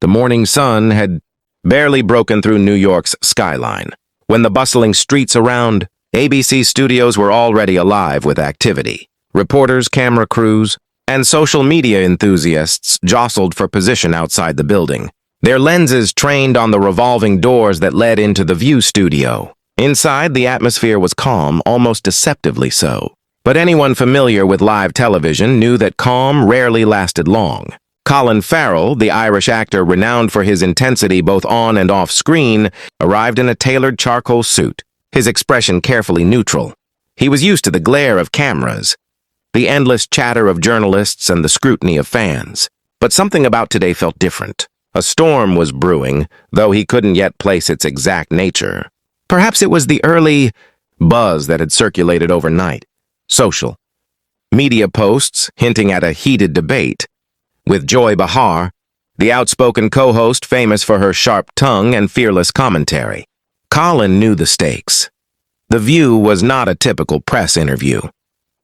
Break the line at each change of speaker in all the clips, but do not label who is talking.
The morning sun had barely broken through New York's skyline, when the bustling streets around ABC studios were already alive with activity. Reporters, camera crews, and social media enthusiasts jostled for position outside the building, their lenses trained on the revolving doors that led into the view studio. Inside, the atmosphere was calm, almost deceptively so. But anyone familiar with live television knew that calm rarely lasted long. Colin Farrell, the Irish actor renowned for his intensity both on and off screen, arrived in a tailored charcoal suit, his expression carefully neutral. He was used to the glare of cameras, the endless chatter of journalists and the scrutiny of fans. But something about today felt different. A storm was brewing, though he couldn't yet place its exact nature. Perhaps it was the early buzz that had circulated overnight. Social media posts hinting at a heated debate, with Joy Behar, the outspoken co-host famous for her sharp tongue and fearless commentary. Colin knew the stakes. The View was not a typical press interview.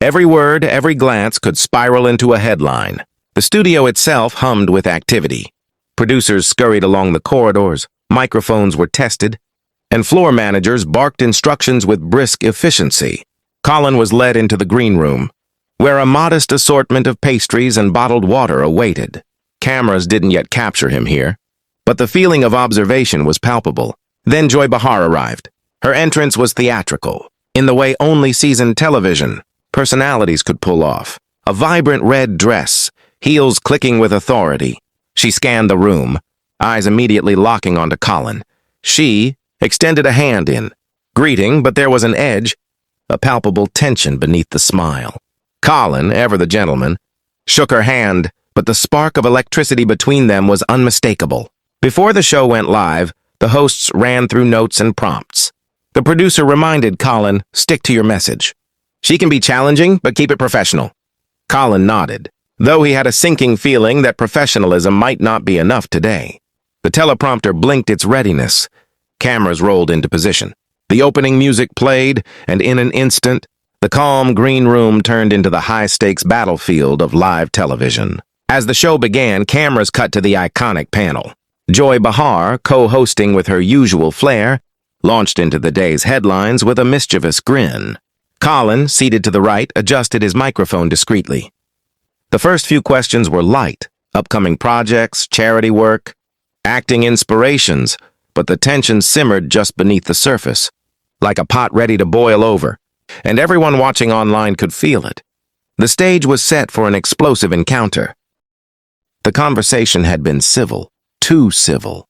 Every word, every glance could spiral into a headline. The studio itself hummed with activity. Producers scurried along the corridors, microphones were tested, and floor managers barked instructions with brisk efficiency. Colin was led into the green room, where a modest assortment of pastries and bottled water awaited. Cameras didn't yet capture him here, but the feeling of observation was palpable. Then Joy Behar arrived. Her entrance was theatrical, in the way only seasoned television personalities could pull off. A vibrant red dress, heels clicking with authority. She scanned the room, eyes immediately locking onto Colin. She extended a hand in, greeting, but there was an edge, a palpable tension beneath the smile. Colin, ever the gentleman, shook her hand, but the spark of electricity between them was unmistakable. Before the show went live, the hosts ran through notes and prompts. The producer reminded Colin, "Stick to your message. She can be challenging, but keep it professional." Colin nodded, though he had a sinking feeling that professionalism might not be enough today. The teleprompter blinked its readiness. Cameras rolled into position. The opening music played, and in an instant, the calm green room turned into the high-stakes battlefield of live television. As the show began, cameras cut to the iconic panel. Joy Behar, co-hosting with her usual flair, launched into the day's headlines with a mischievous grin. Colin, seated to the right, adjusted his microphone discreetly. The first few questions were light, upcoming projects, charity work, acting inspirations, but the tension simmered just beneath the surface, like a pot ready to boil over, and everyone watching online could feel it. The stage was set for an explosive encounter. The conversation had been civil, too civil.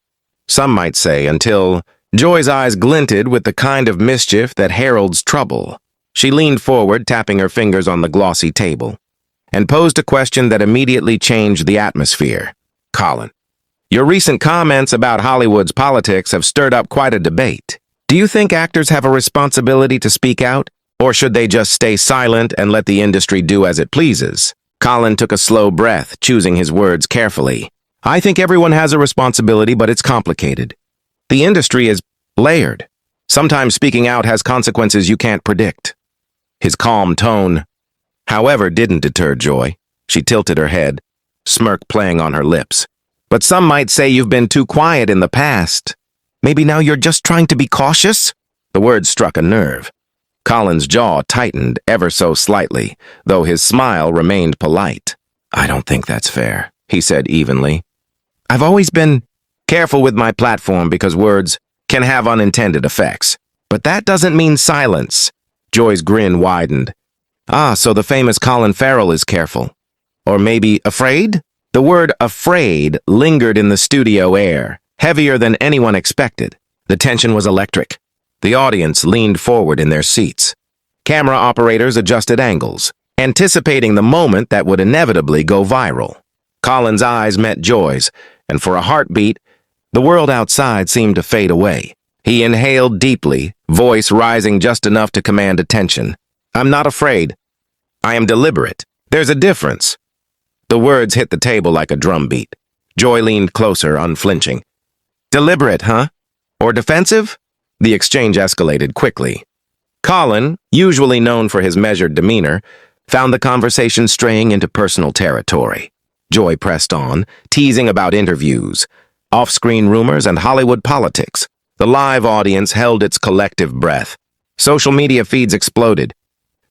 Some might say, until Joy's eyes glinted with the kind of mischief that heralds trouble. She leaned forward, tapping her fingers on the glossy table, and posed a question that immediately changed the atmosphere. "Colin, your recent comments about Hollywood's politics have stirred up quite a debate. Do you think actors have a responsibility to speak out, or should they just stay silent and let the industry do as it pleases?" Colin took a slow breath, choosing his words carefully. "I think everyone has a responsibility, but it's complicated. The industry is layered. Sometimes speaking out has consequences you can't predict." His calm tone, however, didn't deter Joy. She tilted her head, smirk playing on her lips. "But some might say you've been too quiet in the past. Maybe now you're just trying to be cautious?" The words struck a nerve. Colin's jaw tightened ever so slightly, though his smile remained polite. "I don't think that's fair," he said evenly. "I've always been careful with my platform because words can have unintended effects. But that doesn't mean silence." Joy's grin widened. "Ah, so the famous Colin Farrell is careful. Or maybe afraid?" The word afraid lingered in the studio air, heavier than anyone expected. The tension was electric. The audience leaned forward in their seats. Camera operators adjusted angles, anticipating the moment that would inevitably go viral. Colin's eyes met Joy's, and for a heartbeat, the world outside seemed to fade away. He inhaled deeply, voice rising just enough to command attention. "I'm not afraid. I am deliberate. There's a difference." The words hit the table like a drumbeat. Joy leaned closer, unflinching. "Deliberate, huh? Or defensive?" The exchange escalated quickly. Colin, usually known for his measured demeanor, found the conversation straying into personal territory. Joy pressed on, teasing about interviews, off-screen rumors, and Hollywood politics. The live audience held its collective breath. Social media feeds exploded.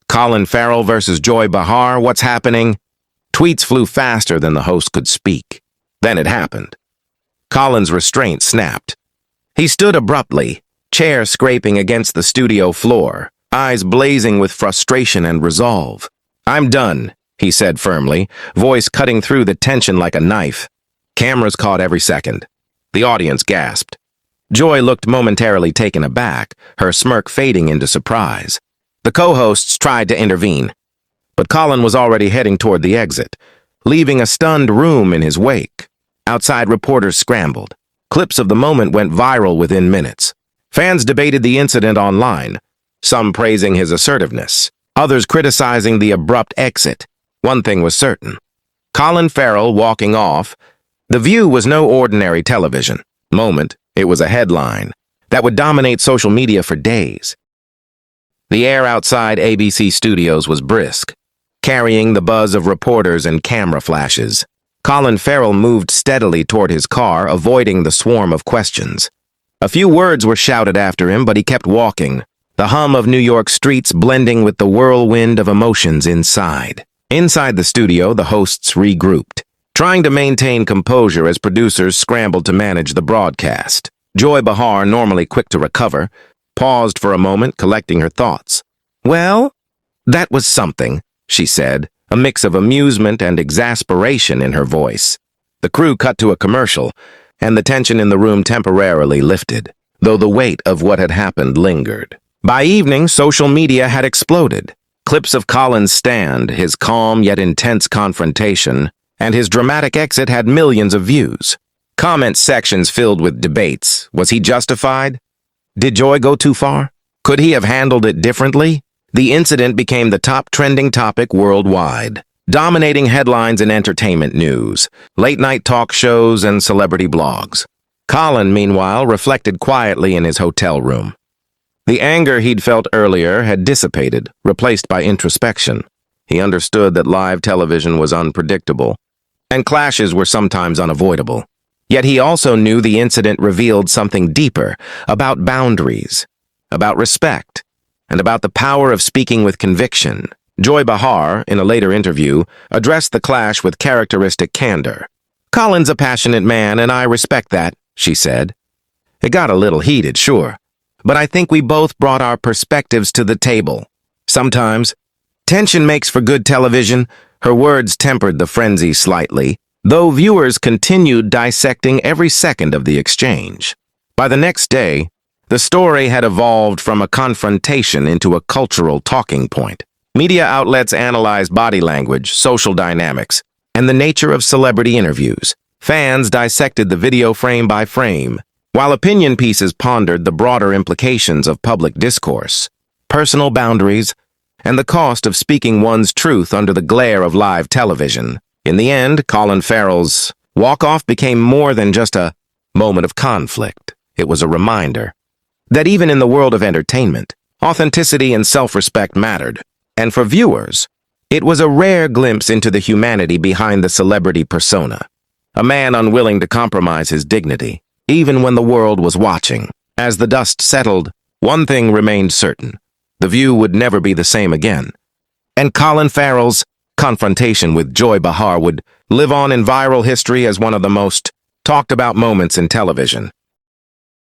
Colin Farrell versus Joy Behar, what's happening? Tweets flew faster than the host could speak. Then it happened. Colin's restraint snapped. He stood abruptly, chair scraping against the studio floor, eyes blazing with frustration and resolve. "I'm done," he said firmly, voice cutting through the tension like a knife. Cameras caught every second. The audience gasped. Joy looked momentarily taken aback, her smirk fading into surprise. The co-hosts tried to intervene, but Colin was already heading toward the exit, leaving a stunned room in his wake. Outside, reporters scrambled. Clips of the moment went viral within minutes. Fans debated the incident online, some praising his assertiveness, others criticizing the abrupt exit. One thing was certain. Colin Farrell walking off. The View was no ordinary television moment. It was a headline that would dominate social media for days. The air outside ABC studios was brisk, carrying the buzz of reporters and camera flashes. Colin Farrell moved steadily toward his car, avoiding the swarm of questions. A few words were shouted after him, but he kept walking, the hum of New York streets blending with the whirlwind of emotions inside. Inside the studio, the hosts regrouped, trying to maintain composure as producers scrambled to manage the broadcast. Joy Behar, normally quick to recover, paused for a moment, collecting her thoughts. "Well, that was something," she said, a mix of amusement and exasperation in her voice. The crew cut to a commercial, and the tension in the room temporarily lifted, though the weight of what had happened lingered. By evening, social media had exploded. Clips of Colin's stand, his calm yet intense confrontation, and his dramatic exit had millions of views. Comment sections filled with debates. Was he justified? Did Joy go too far? Could he have handled it differently? The incident became the top trending topic worldwide, dominating headlines and entertainment news, late-night talk shows, and celebrity blogs. Colin, meanwhile, reflected quietly in his hotel room. The anger he'd felt earlier had dissipated, replaced by introspection. He understood that live television was unpredictable, and clashes were sometimes unavoidable. Yet he also knew the incident revealed something deeper, about boundaries, about respect, and about the power of speaking with conviction. Joy Behar, in a later interview, addressed the clash with characteristic candor. "Colin's a passionate man, and I respect that," she said. "It got a little heated, sure, but I think we both brought our perspectives to the table. Sometimes tension makes for good television." Her words tempered the frenzy slightly, though viewers continued dissecting every second of the exchange. By the next day, the story had evolved from a confrontation into a cultural talking point. Media outlets analyzed body language, social dynamics, and the nature of celebrity interviews. Fans dissected the video frame by frame, while opinion pieces pondered the broader implications of public discourse, personal boundaries, and the cost of speaking one's truth under the glare of live television. In the end, Colin Farrell's walk-off became more than just a moment of conflict. It was a reminder that even in the world of entertainment, authenticity and self-respect mattered. And for viewers, it was a rare glimpse into the humanity behind the celebrity persona. A man unwilling to compromise his dignity, even when the world was watching. As the dust settled, one thing remained certain. The View would never be the same again. And Colin Farrell's confrontation with Joy Behar would live on in viral history as one of the most talked about moments in television.